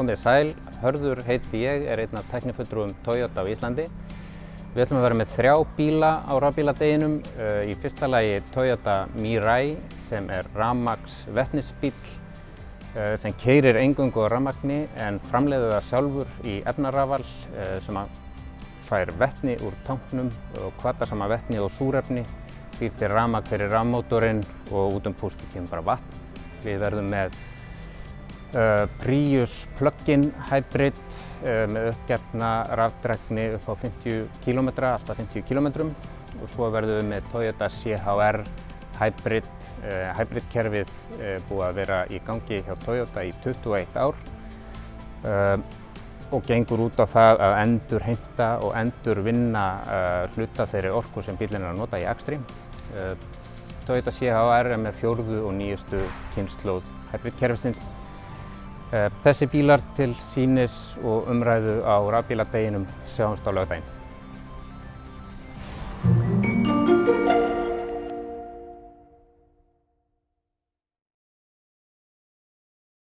Komið sæl, Hörður heiti ég, einn af tæknifulltrúum Toyota á Íslandi. Við ætlum að vera með 3 bíla á rafbíladeginum. Í fyrsta lagi Toyota Mirai sem rafmagns vetnisbíll sem keyrir eingöngu á rafmagni en framleiðir það sjálfur í efnarafal sem fær vetni úr tanknum og hvatasama vetni og súrefni, býr til rafmagn fyrir rafmótorinn og út pústi kemur bara vatn. Við verðum með Prius plug-in hybrid með uppgefna rafdrægni upp á 50 km, alltaf 50 km og svo verðum við með Toyota CHR hybrid. Hybrid-kerfið búið að vera í gangi hjá Toyota í 21 ár og gengur út á það að endurheimta og endurvinna hluta þeirri orku sem bíllinn að nota í akstri. Toyota CHR með 4. og 9. kynslóð hybrid-kerfisins. Þessi bílar til sýnis og umræðu á rafbíladeginum. Sjáumst á laugardaginn.